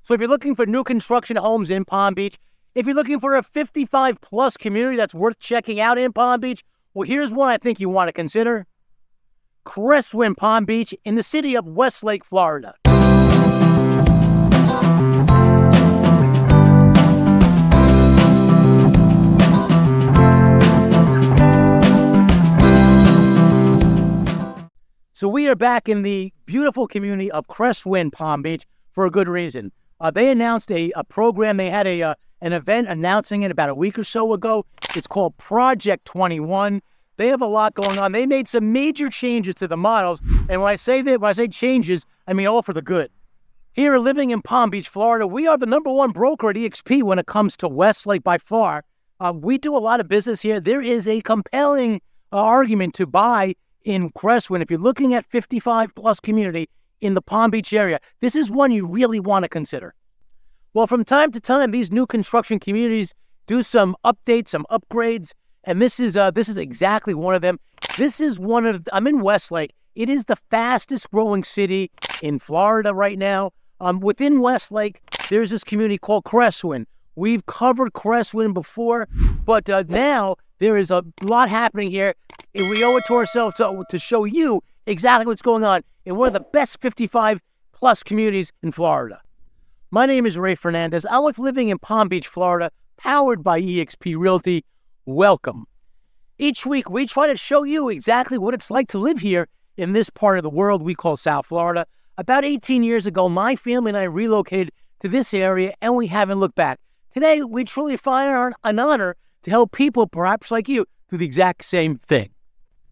So if you're looking for new construction homes in Palm Beach, if you're looking for a 55-plus community that's worth checking out in Palm Beach, well, here's one I think you want to consider. Cresswind, Palm Beach, in the city of Westlake, Florida. So we are back in the beautiful community of Cresswind, Palm Beach, for a good reason. They announced a program. They had an event announcing it about a week or so ago. It's called Project 21. They have a lot going on. They made some major changes to the models. And when I say changes, I mean all for the good. Here, living in Palm Beach, Florida, we are the #1 broker at eXp when it comes to Westlake by far. We do a lot of business here. There is a compelling argument to buy in Cresswind. If you're looking at 55-plus community in the Palm Beach area, this is one you really want to consider. Well, from time to time, these new construction communities do some updates, some upgrades, and this is exactly one of them. I'm in Westlake. It is the fastest growing city in Florida right now. Within Westlake, there's this community called Cresswind. We've covered Cresswind before, but now there is a lot happening here. And we owe it to ourselves to show you exactly what's going on in one of the best 55-plus communities in Florida. My name is Ray Fernandez. I'm with Living in Palm Beach, Florida, powered by eXp Realty. Welcome. Each week, we try to show you exactly what it's like to live here in this part of the world we call South Florida. About 18 years ago, my family and I relocated to this area, and we haven't looked back. Today, we truly find it an honor to help people, perhaps like you, do the exact same thing.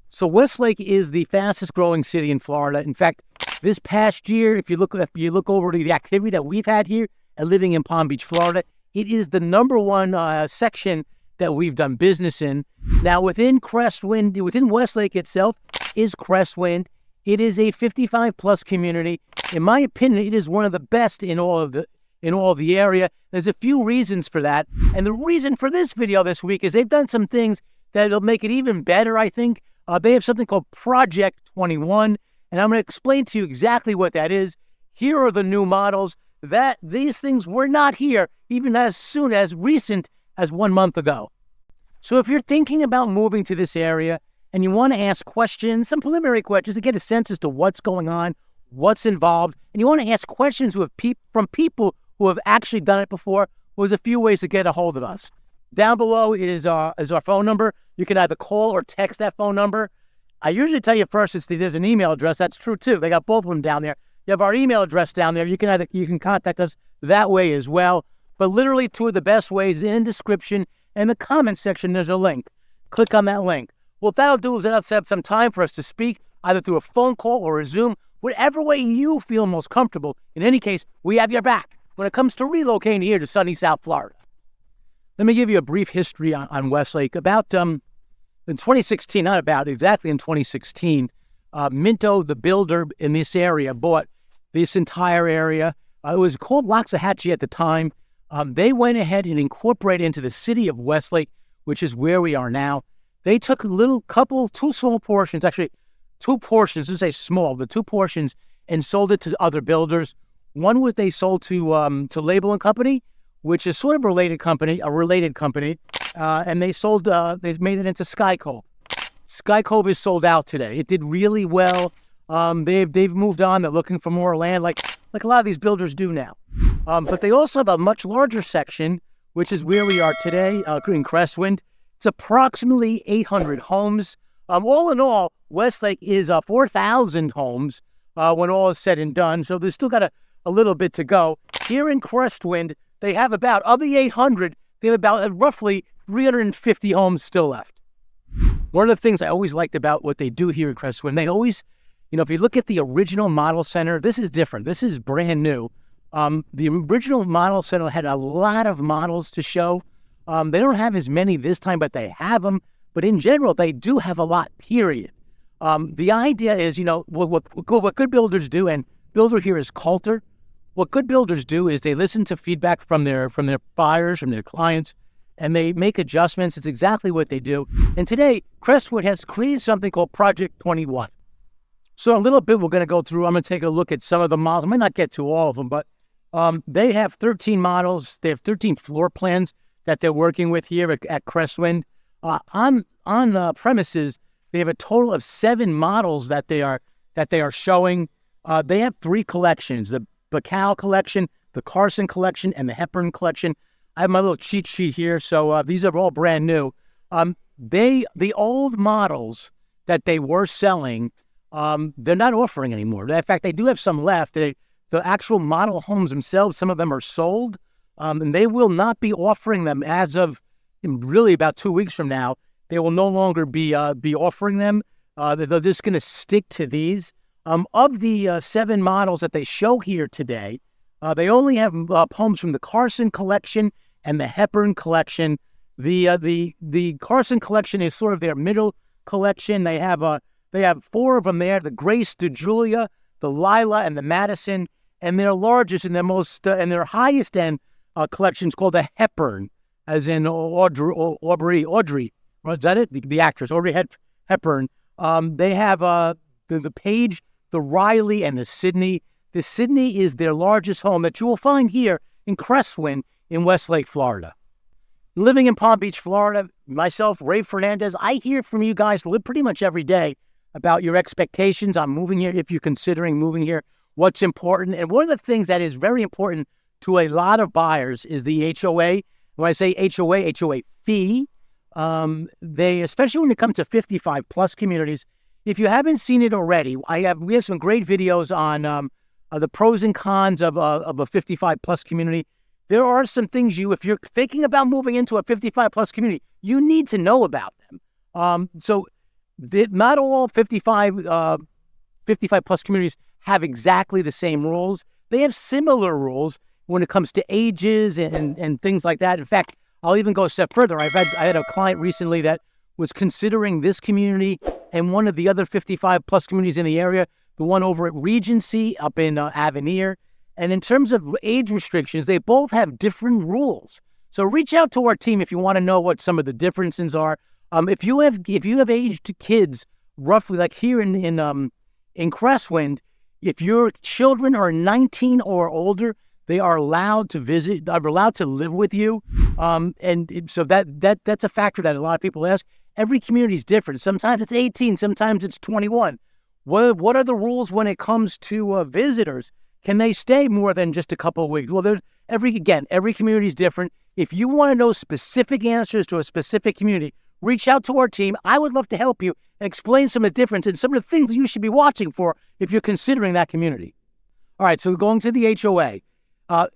So Westlake is the fastest growing city in Florida. In fact, this past year, if you look over the activity that we've had here and living in Palm Beach, Florida, it is the #1 section that we've done business in. Now, within Westlake itself is Cresswind. It is a 55-plus community. In my opinion, it is one of the best in all of the area. There's a few reasons for that. And the reason for this video this week is they've done some things that'll make it even better, I think. They have something called Project 21, and I'm going to explain to you exactly what that is. Here are the new models. These things were not here even as recent as 1 month ago. So if you're thinking about moving to this area and you want to ask questions, some preliminary questions to get a sense as to what's going on, what's involved, and you want to ask questions from people who have actually done it before, there's a few ways to get a hold of us. Down below is our phone number. You can either call or text that phone number. I usually tell you first there's an email address. That's true too. They got both of them down there. You have our email address down there. You can contact us that way as well. But literally two of the best ways in the description and the comment section. There's a link. Click on that link. What that'll do is that'll set up some time for us to speak either through a phone call or a Zoom, whatever way you feel most comfortable. In any case, we have your back when it comes to relocating here to sunny South Florida. Let me give you a brief history on Westlake. In 2016, in 2016, Minto, the builder in this area, bought this entire area. It was called Loxahatchee at the time. They went ahead and incorporated into the city of Westlake, which is where we are now. They took two small portions, actually 2 portions, let's say small, but 2 portions, and sold it to other builders. One was they sold to Label & Company, which is sort of a related company, and they made it into Sky Cove. Sky Cove is sold out today. It did really well. They've moved on. They're looking for more land, like a lot of these builders do now. But they also have a much larger section, which is where we are today in Cresswind. It's approximately 800 homes. All in all, Westlake is 4,000 homes when all is said and done. So there's still got a little bit to go. Here in Cresswind, they have of the 800, they have about roughly 350 homes still left. One of the things I always liked about what they do here in Cresswind, they always, if you look at the original model center, this is different. This is brand new. The original model center had a lot of models to show. They don't have as many this time, but they have them. But in general, they do have a lot, period. The idea is, what good builders do, and builder here is Coulter. What good builders do is they listen to feedback from their buyers, from their clients, and they make adjustments. It's exactly what they do. And today, Cresswind has created something called Project 21. So a little bit we're going to go through. I'm going to take a look at some of the models. I might not get to all of them, but They have 13 models. They have 13 floor plans that they're working with here at Cresswind. On premises, they have a total of 7 models that they are showing. They have 3 collections: the Bacal collection, the Carson collection, and the Hepburn collection. I have my little cheat sheet here, so these are all brand new. The old models that they were selling, they're not offering anymore. In fact, they do have some left. The actual model homes themselves, some of them are sold, and they will not be offering them as of really about 2 weeks from now. They will no longer be offering them. They're just going to stick to these. Of the 7 models that they show here today, they only have homes from the Carson collection and the Hepburn collection. The Carson collection is sort of their middle collection. They have 4 of them there: the Grace, the Julia, the Lila, and the Madison. And their largest and their most and their highest end collection is called the Hepburn, as in Audrey. Is that it? The actress Audrey Hepburn. They have the Page, the Riley, and the Sydney. The Sydney is their largest home that you will find here in Cresswind in Westlake, Florida. Living in Palm Beach, Florida, myself, Ray Fernandez, I hear from you guys pretty much every day about your expectations on moving here, if you're considering moving here, what's important. And one of the things that is very important to a lot of buyers is the HOA. When I say HOA fee, they, especially when it comes to 55 plus communities, if you haven't seen it already, we have some great videos on the pros and cons of a 55 plus community. There are some things if you're thinking about moving into a 55 plus community, you need to know about them. Not all 55 plus communities have exactly the same rules. They have similar rules when it comes to ages and things like that. In fact, I'll even go a step further. I had a client recently that was considering this community and one of the other 55 plus communities in the area, the one over at Regency up in Avenir. And in terms of age restrictions, they both have different rules. So reach out to our team if you want to know what some of the differences are. If you have aged kids, roughly like here in Cresswind, if your children are 19 or older, they are allowed to visit. Are allowed to live with you. So that's a factor that a lot of people ask. Every community is different. Sometimes it's 18, sometimes it's 21. What are the rules when it comes to visitors? Can they stay more than just a couple of weeks? Well, every community is different. If you want to know specific answers to a specific community, reach out to our team. I would love to help you and explain some of the difference and some of the things that you should be watching for if you're considering that community. All right, so going to the HOA.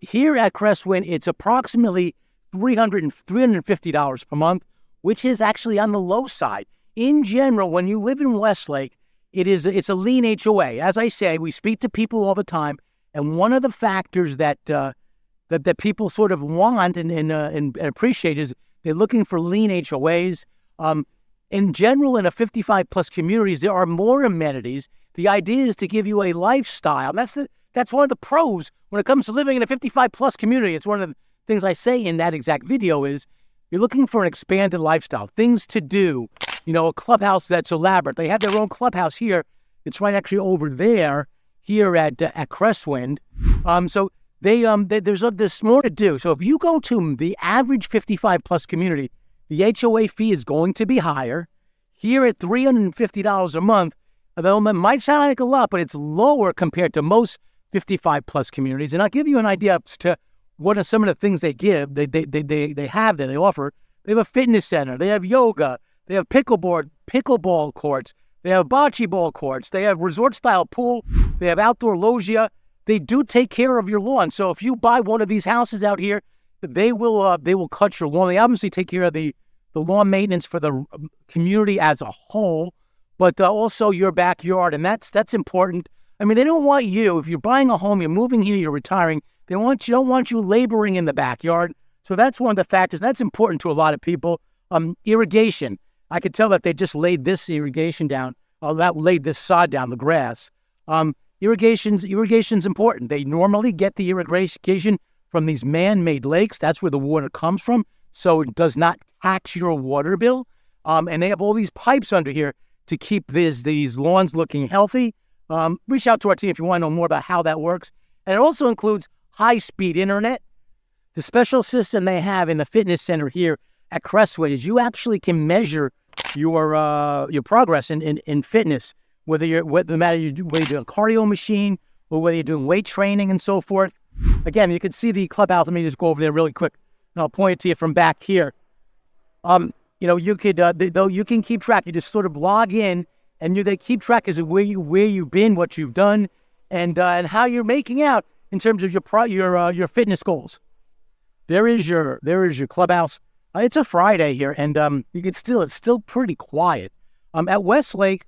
Here at Cresswind, it's approximately $350 per month, which is actually on the low side. In general, when you live in Westlake, it's a lean HOA. As I say, we speak to people all the time. And one of the factors that people sort of want and appreciate is they're looking for lean HOAs. In general, in a 55-plus communities, there are more amenities. The idea is to give you a lifestyle. That's one of the pros when it comes to living in a 55-plus community. It's one of the things I say in that exact video is you're looking for an expanded lifestyle, things to do, a clubhouse that's elaborate. They have their own clubhouse here. It's right actually over there. Here at Cresswind, so there's more to do. So if you go to the average 55 plus community, the HOA fee is going to be higher. Here at $350 a month, though it might sound like a lot, but it's lower compared to most 55 plus communities. And I'll give you an idea as to what are some of the things they give. They offer. They have a fitness center. They have yoga. They have pickleball courts. They have bocce ball courts. They have resort-style pool. They have outdoor loggia. They do take care of your lawn. So if you buy one of these houses out here, they will cut your lawn. They obviously take care of the lawn maintenance for the community as a whole, but also your backyard, and that's important. I mean, they don't want you, if you're buying a home, you're moving here, you're retiring, they don't want you laboring in the backyard. So that's one of the factors. That's important to a lot of people. Irrigation. I could tell that they just laid this irrigation down, laid this sod down, the grass. Irrigation's important. They normally get the irrigation from these man-made lakes. That's where the water comes from, so it does not tax your water bill. And they have all these pipes under here to keep these lawns looking healthy. Reach out to our team if you want to know more about how that works. And it also includes high-speed internet. The special system they have in the fitness center here at Cresswind is you actually can measure your progress in fitness, whether you're doing a cardio machine or whether you're doing weight training and so forth. Again, you can see the clubhouse. Let me just go over there really quick, and I'll point it to you from back here. You can keep track. You just sort of log in, and they keep track as to where you've been, what you've done, and how you're making out in terms of your fitness goals. There is your clubhouse. It's a Friday here, and it's still pretty quiet. At Westlake,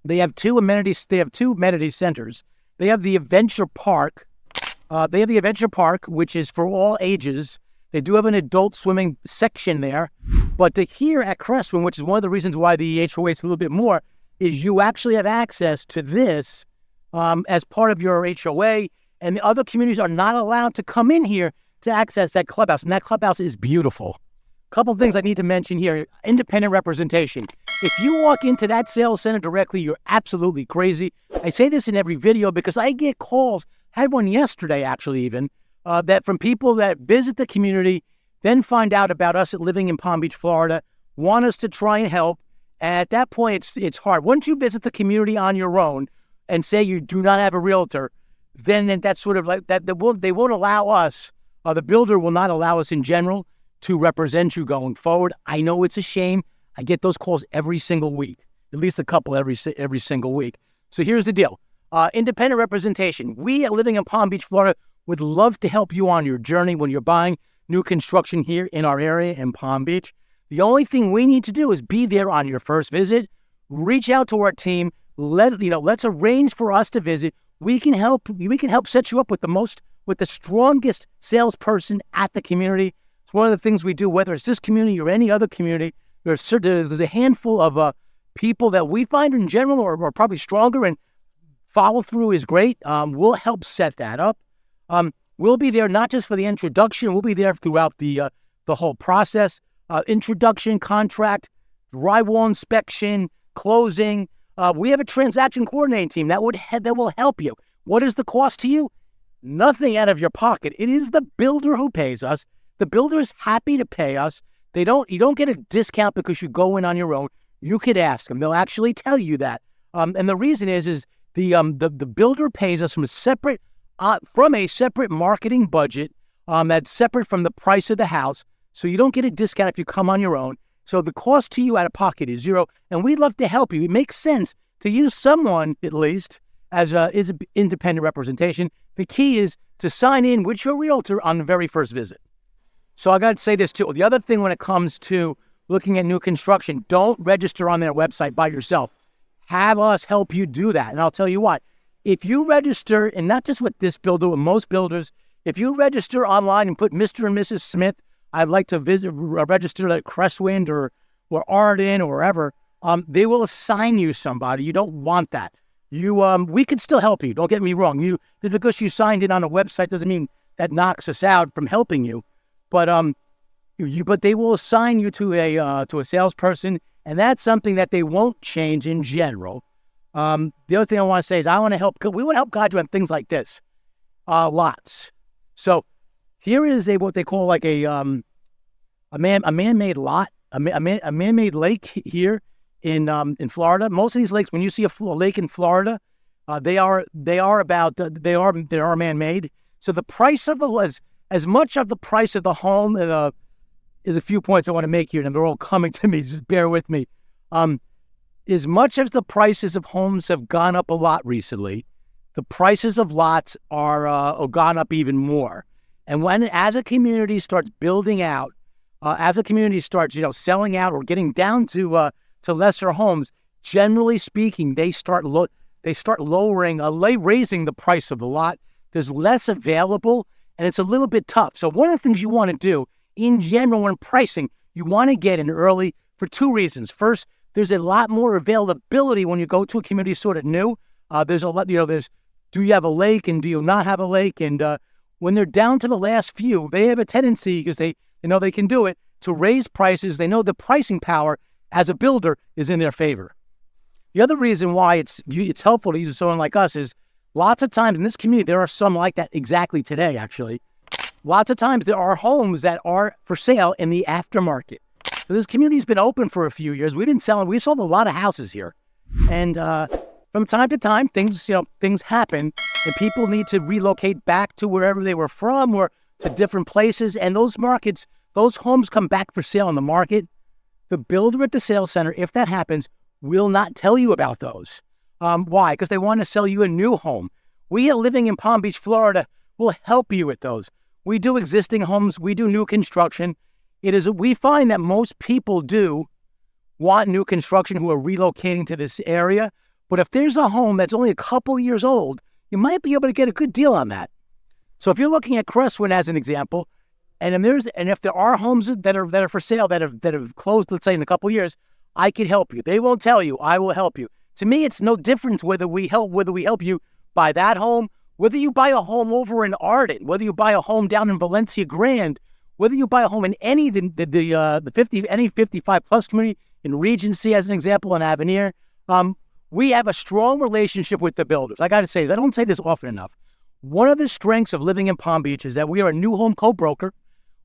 they have two amenity centers. They have the Adventure Park. Which is for all ages. They do have an adult swimming section there. But here at Cresswind, which is one of the reasons why the HOA is a little bit more, is you actually have access to this as part of your HOA, and the other communities are not allowed to come in here to access that clubhouse, and that clubhouse is beautiful. A couple things I need to mention here. Independent representation. If you walk into that sales center directly, you're absolutely crazy. I say this in every video because I get calls. I had one yesterday, actually, even, that from people that visit the community, then find out about us living in Palm Beach, Florida, want us to try and help. And at that point, it's hard. Once you visit the community on your own and say you do not have a realtor, then that's sort of like that. They won't allow us. The builder will not allow us in general to represent you going forward. I know it's a shame. I get those calls every single week, at least a couple every single week. So here's the deal. Independent representation. We at Living in Palm Beach, Florida would love to help you on your journey when you're buying new construction here in our area in Palm Beach. The only thing we need to do is be there on your first visit. Reach out to our team. Let's arrange for us to visit. We can help set you up with the strongest salesperson at the community. It's one of the things we do, whether it's this community or any other community. There's a handful of people that we find in general are probably stronger, and follow through is great. We'll help set that up. We'll be there not just for the introduction. We'll be there throughout the whole process. Introduction, contract, drywall inspection, closing. We have a transaction coordinating team that will help you. What is the cost to you? Nothing out of your pocket. It is the builder who pays us. The builder is happy to pay us. You don't get a discount because you go in on your own. You could ask them. They'll actually tell you that. And the reason is the builder pays us from a separate marketing budget that's separate from the price of the house. So you don't get a discount if you come on your own. So the cost to you out of pocket is zero. And we'd love to help you. It makes sense to use someone, at least, as is independent representation. The key is to sign in with your realtor on the very first visit. So I got to say this too. The other thing when it comes to looking at new construction, don't register on their website by yourself. Have us help you do that. And I'll tell you what, if you register, and not just with this builder, with most builders, if you register online and put Mr. and Mrs. Smith, I'd like to register at Cresswind or Arden or wherever, they will assign you somebody. You don't want that. We could still help you. Don't get me wrong. Just because you signed in on a website doesn't mean that knocks us out from helping you. But they will assign you to a salesperson, and that's something that they won't change in general. The other thing I want to say is we want to help guide you on things like this, lots. So here is what they call like a man-made lot, a man-made lake here in Florida. Most of these lakes, when you see a lake in Florida, they are man-made. So the price of as much of the price of the home, is a few points I want to make here, and they're all coming to me, just bear with me. As much as the prices of homes have gone up a lot recently, the prices of lots are gone up even more. And as a community starts building out, as a community starts, selling out or getting down to lesser homes, generally speaking, they start raising the price of the lot. There's less available, and it's a little bit tough. So one of the things you want to do in general when pricing, you want to get in early for two reasons. First, there's a lot more availability when you go to a community sort of new. There's a lot, do you have a lake and do you not have a lake? And when they're down to the last few, they have a tendency, because they know they can do it, to raise prices. They know the pricing power as a builder is in their favor. The other reason why it's helpful to use someone like us is Lots of times in this community, there are some like that exactly today, actually. Lots of times there are homes that are for sale in the aftermarket. So this community's been open for a few years. We sold a lot of houses here. And from time to time, things happen, and people need to relocate back to wherever they were from or to different places. And those homes come back for sale on the market. The builder at the sales center, if that happens, will not tell you about those. Why? Because they want to sell you a new home. We, living in Palm Beach, Florida, will help you with those. We do existing homes. We do new construction. We find that most people do want new construction who are relocating to this area. But if there's a home that's only a couple years old, you might be able to get a good deal on that. So if you're looking at Cresswind as an example, and if there are homes that are for sale that have closed, let's say in a couple years, I could help you. They won't tell you. I will help you. To me, it's no difference whether we help you buy that home, whether you buy a home over in Arden, whether you buy a home down in Valencia Grand, whether you buy a home in any any 55 plus community in Regency as an example, in Avenir. We have a strong relationship with the builders. I got to say, I don't say this often enough. One of the strengths of living in Palm Beach is that we are a new home co-broker.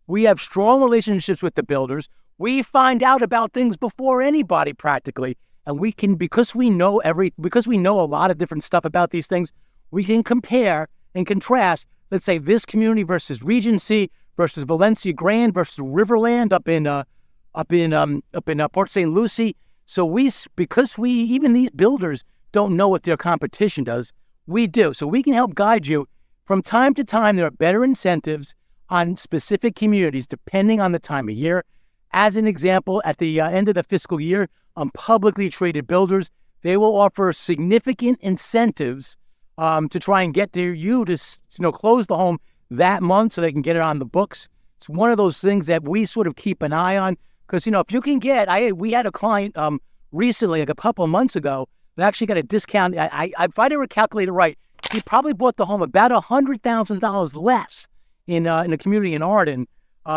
We have strong relationships with the builders. We find out about things before anybody practically. And we can, because we know a lot of different stuff about these things, we can compare and contrast, let's say, this community versus Regency versus Valencia Grand versus Riverland up in Port St. Lucie. So even these builders don't know what their competition does, we do. So we can help guide you. From time to time, there are better incentives on specific communities depending on the time of year. As an example, at the end of the fiscal year, on publicly traded builders, they will offer significant incentives to try and get you to close the home that month so they can get it on the books. It's one of those things that we sort of keep an eye on because, if you can we had a client recently, like a couple of months ago, that actually got a discount. If I didn't calculate it right, he probably bought the home about $100,000 less in a community in Arden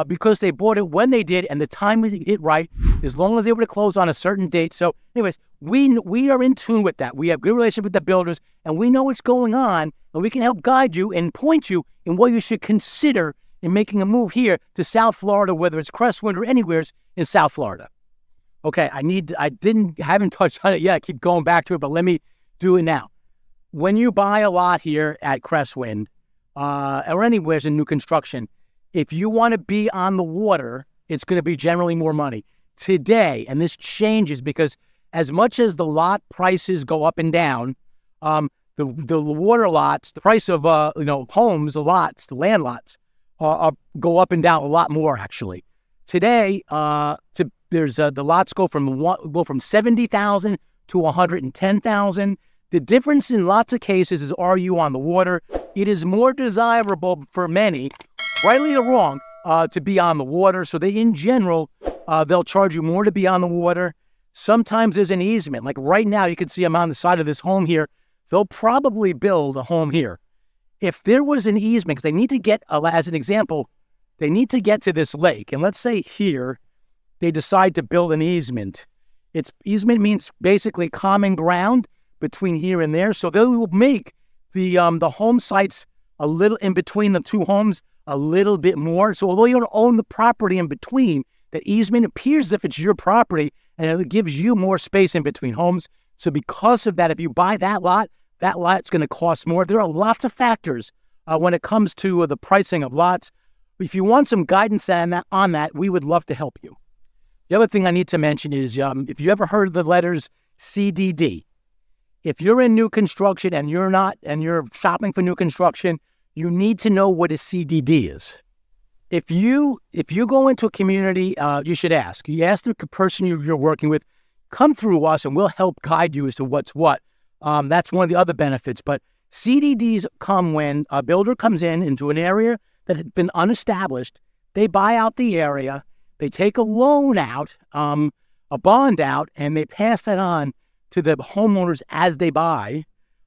because they bought it when they did and the time was hit right, as long as they were to close on a certain date. So anyways, we are in tune with that. We have good relationship with the builders and we know what's going on and we can help guide you and point you in what you should consider in making a move here to South Florida, whether it's Cresswind or anywhere in South Florida. Okay, haven't touched on it yet. I keep going back to it, but let me do it now. When you buy a lot here at Cresswind or anywhere in new construction, if you want to be on the water, it's going to be generally more money. Today, and this changes because as much as the lot prices go up and down, the water lots, the price of homes, the lots, the land lots, go up and down a lot more actually. Today, the lots go from 70,000 to 110,000. The difference in lots of cases is, are you on the water? It is more desirable for many, rightly or wrong, to be on the water. So in general, they'll charge you more to be on the water. Sometimes there's an easement. Like right now, you can see I'm on the side of this home here. They'll probably build a home here. If there was an easement, because they need to get, as an example, they need to get to this lake. And let's say here, they decide to build an easement. Easement means basically common ground between here and there. So they will make the home sites a little in between the two homes a little bit more. So although you don't own the property in between, the easement appears as if it's your property and it gives you more space in between homes. So because of that, if you buy that lot's going to cost more. There are lots of factors when it comes to the pricing of lots. If you want some guidance on that, we would love to help you. The other thing I need to mention is if you ever heard of the letters CDD, if you're in new construction and you're shopping for new construction, you need to know what a CDD is. If you go into a community, you should ask. You ask the person you're working with, come through us and we'll help guide you as to what's what. That's one of the other benefits. But CDDs come when a builder comes into an area that had been unestablished. They buy out the area. They take a loan out, a bond out, and they pass that on to the homeowners as they buy.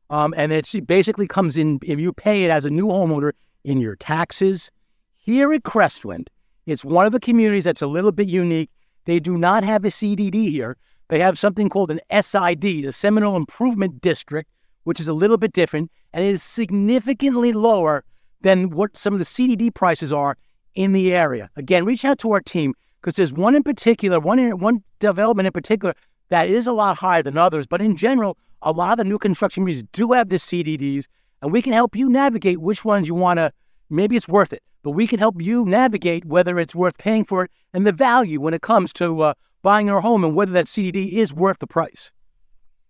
And it basically comes in, if you pay it as a new homeowner, in your taxes. Here at Cresswind, it's one of the communities that's a little bit unique. They do not have a CDD here. They have something called an SID, the Seminole Improvement District, which is a little bit different, and it is significantly lower than what some of the CDD prices are in the area. Again, reach out to our team because there's one in particular, one development in particular that is a lot higher than others. But in general, a lot of the new construction communities do have the CDDs, and we can help you navigate which ones you want to. Maybe it's worth it, but we can help you navigate whether it's worth paying for it and the value when it comes to buying your home and whether that CDD is worth the price.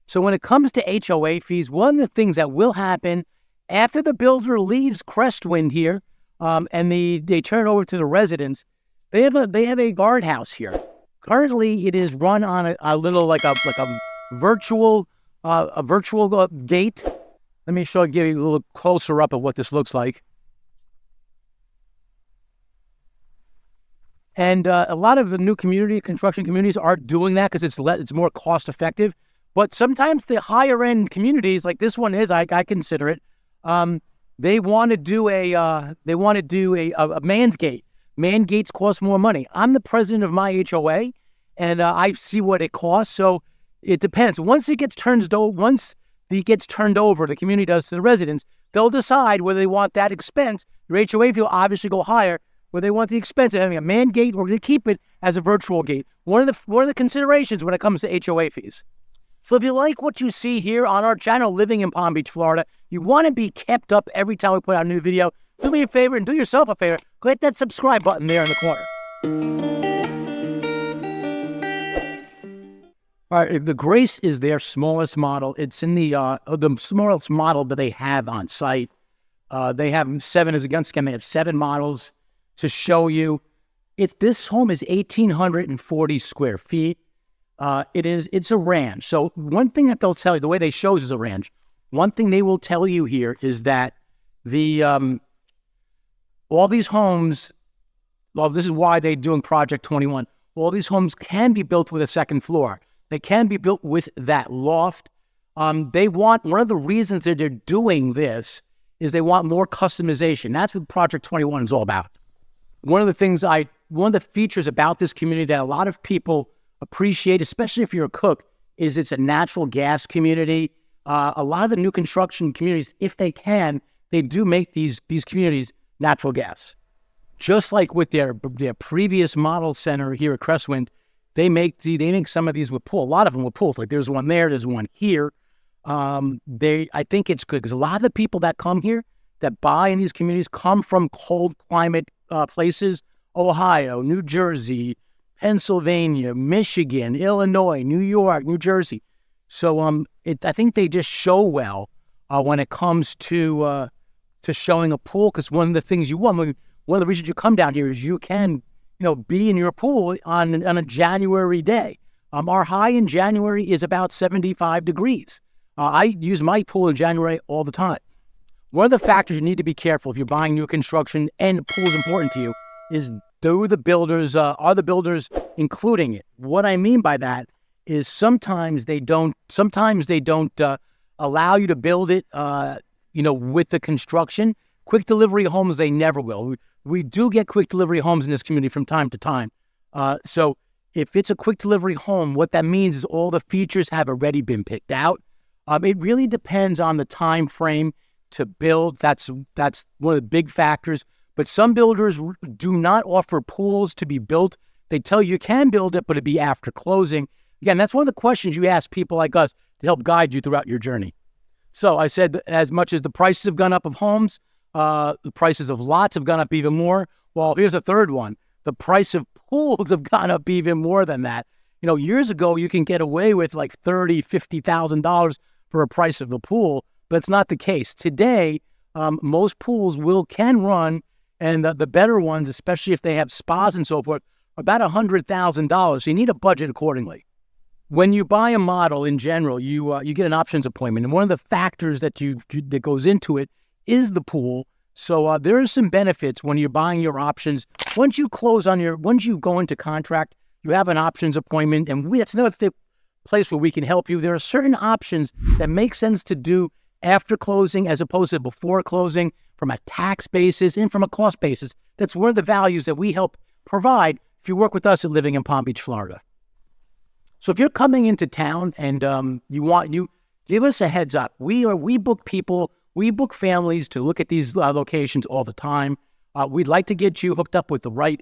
So when it comes to HOA fees, one of the things that will happen after the builder leaves Cresswind here, and they turn it over to the residents, they have a guardhouse here. Currently, it is run on a little like a virtual gate. Let me give you a little closer up of what this looks like. And a lot of the new construction communities are doing that because it's more cost effective. But sometimes the higher end communities, like this one is, I consider it, they want to do a man's gate. Man gates cost more money. I'm the president of my HOA, and I see what it costs. So it depends. Once it gets turned over, the community does to the residents, they'll decide whether they want that expense. Your HOA fee will obviously go higher, whether they want the expense of having a man gate or to keep it as a virtual gate. One of the considerations when it comes to HOA fees. So if you like what you see here on our channel, Living in Palm Beach, Florida, you want to be kept up every time we put out a new video, do me a favor and do yourself a favor. Go hit that subscribe button there in the corner. All right, the Grace is their smallest model. It's in the smallest model that they have on site. They have 7 as against again. They have 7 models to show you. This home is 1,840 square feet. It's a ranch. So one thing that they'll tell you, the way they show is a ranch. One thing they will tell you here is that all these homes, well, this is why they're doing Project 21. All these homes can be built with a second floor. They can be built with that loft. One of the reasons that they're doing this is they want more customization. That's what Project 21 is all about. One of the features about this community that a lot of people appreciate, especially if you're a cook, is it's a natural gas community. A lot of the new construction communities, if they can, they do make these communities natural gas. Just like with their previous model center here at Cresswind, they make some of these with pool. A lot of them with pools. Like there's one there, there's one here. I think it's good because a lot of the people that come here, that buy in these communities, come from cold climate places: Ohio, New Jersey, Pennsylvania, Michigan, Illinois, New York, New Jersey. So I think they just show well when it comes to showing a pool, because one of the things you want, one of the reasons you come down here is you can, be in your pool on a January day. Our high in January is about 75 degrees. I use my pool in January all the time. One of the factors you need to be careful if you're buying new construction and the pool is important to you is, are the builders including it? What I mean by that is sometimes they don't allow you to build it, with the construction. Quick delivery homes, they never will. We do get quick delivery homes in this community from time to time. So if it's a quick delivery home, what that means is all the features have already been picked out. It really depends on the time frame to build. That's one of the big factors. But some builders do not offer pools to be built. They tell you can build it, but it'd be after closing. Again, that's one of the questions you ask people like us to help guide you throughout your journey. So I said, as much as the prices have gone up of homes, the prices of lots have gone up even more. Well, here's a third one. The price of pools have gone up even more than that. Years ago, you can get away with like $30,000, $50,000 for a price of the pool, but it's not the case. Today, most pools can run, and the better ones, especially if they have spas and so forth, about $100,000. So you need a budget accordingly. When you buy a model in general, you get an options appointment, and one of the factors that goes into it is the pool. So there are some benefits when you're buying your options. Once you go into contract, you have an options appointment, and that's another place where we can help you. There are certain options that make sense to do after closing as opposed to before closing, from a tax basis and from a cost basis. That's one of the values that we help provide if you work with us at Living in Palm Beach, Florida. So if you're coming into town and give us a heads up. We book people, we book families to look at these locations all the time. We'd like to get you hooked up with the right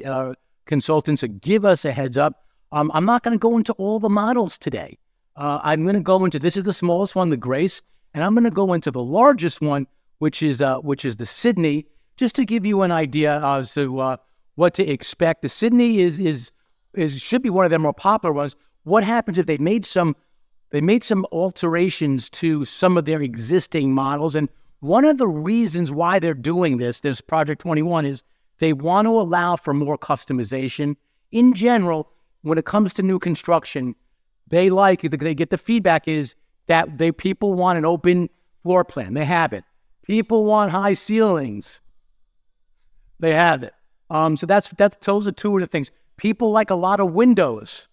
consultants, so give us a heads up. I'm not going to go into all the models today. I'm going to go into, this is the smallest one, the Grace, and I'm going to go into the largest one, which is the Sydney, just to give you an idea as to what to expect. The Sydney is should be one of their more popular ones. What happens if they made some alterations to some of their existing models? And one of the reasons why they're doing this Project 21, is they want to allow for more customization. In general, when it comes to new construction, they get the feedback is that people want an open floor plan. They have it. People want high ceilings. They have it. So those are two of the things. People like a lot of windows.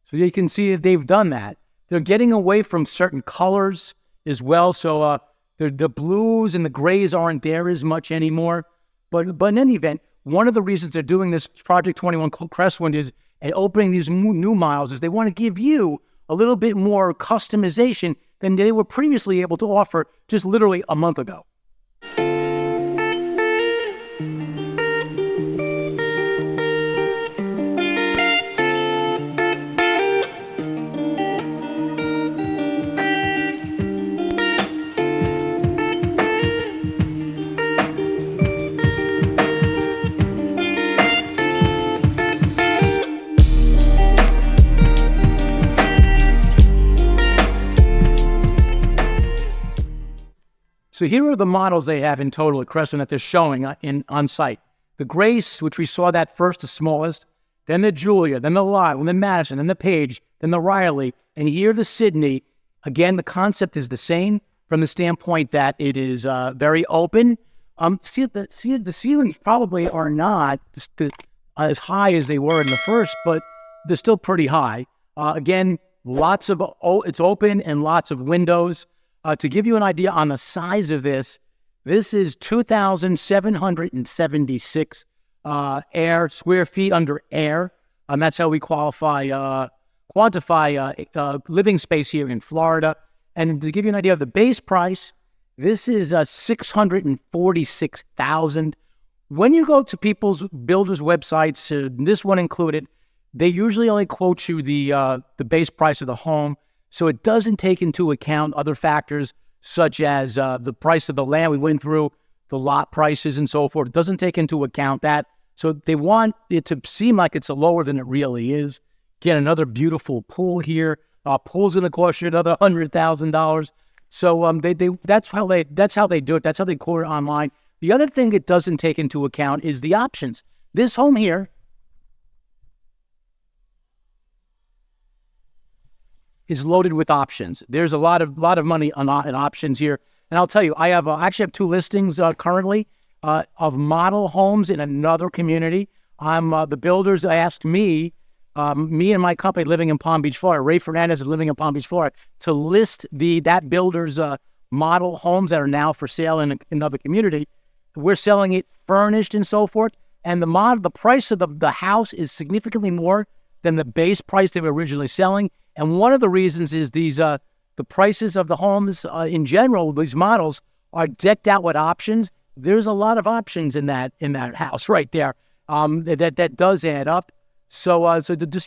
So you can see that they've done that. They're getting away from certain colors as well. So the blues and the grays aren't there as much anymore. But in any event, one of the reasons they're doing this Project 21 Cresswind is opening these new miles is they want to give you a little bit more customization than they were previously able to offer just literally a month ago. So here are the models they have in total at Cresswind that they're showing on site. The Grace, which we saw that first, the smallest, then the Julia, then the Lyle, then the Madison, then the Page, then the Riley, and here the Sydney. Again, the concept is the same from the standpoint that it is very open. The ceilings probably are not as high as they were in the first, but they're still pretty high. Again, it's open and lots of windows. To give you an idea on the size of this is 2,776 square feet under air. That's how we quantify living space here in Florida. And to give you an idea of the base price, this is $646,000. When you go to people's builders' websites, this one included, they usually only quote you the base price of the home. So it doesn't take into account other factors such as the price of the land we went through, the lot prices and so forth. It doesn't take into account that. So they want it to seem like it's lower than it really is. Get another beautiful pool here. Pool's going to cost you another $100,000. So that's how they do it. That's how they quote it online. The other thing it doesn't take into account is the options. This home here is loaded with options. There's a lot of money in options here. And I'll tell you, I actually have two listings currently of model homes in another community. The builders asked me and my company living in Palm Beach, Florida, Ray Fernandez is living in Palm Beach, Florida, to list that builder's model homes that are now for sale in another community. We're selling it furnished and so forth. And the price of the house is significantly more than the base price they were originally selling. And one of the reasons is the prices of the homes in general, these models, are decked out with options. There's a lot of options in that house right there. That does add up. So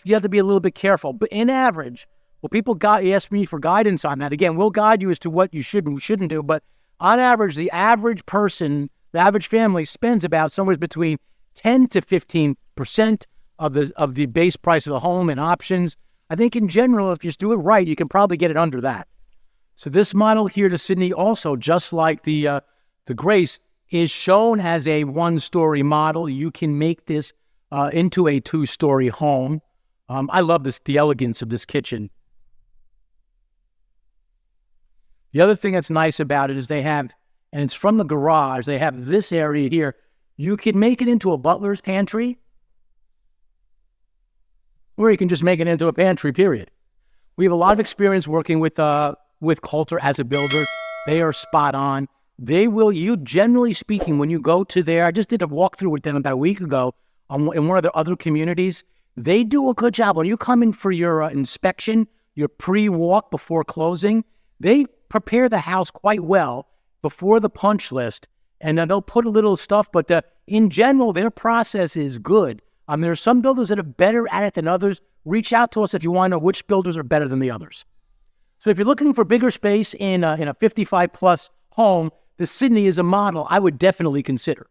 you have to be a little bit careful. But in average, people ask me for guidance on that. Again, we'll guide you as to what you should and shouldn't do. But on average, the average person, the average family spends about somewhere between 10 to 15% of the base price of the home in options. I think in general, if you just do it right, you can probably get it under that. So this model here to Sydney also, just like the Grace, is shown as a one-story model. You can make this into a two-story home. I love the elegance of this kitchen. The other thing that's nice about it is they have, and it's from the garage, they have this area here. You can make it into a butler's pantry, or you can just make it into a pantry, period. We have a lot of experience working with Coulter as a builder. They are spot on. You generally speaking, when you go to I just did a walkthrough with them about a week ago in one of their other communities. They do a good job. When you come in for your inspection, your pre-walk before closing, They prepare the house quite well before the punch list, and they'll put a little stuff, but in general, their process is good. There are some builders that are better at it than others. Reach out to us if you want to know which builders are better than the others. So if you're looking for bigger space in a 55-plus home, the Sydney is a model I would definitely consider.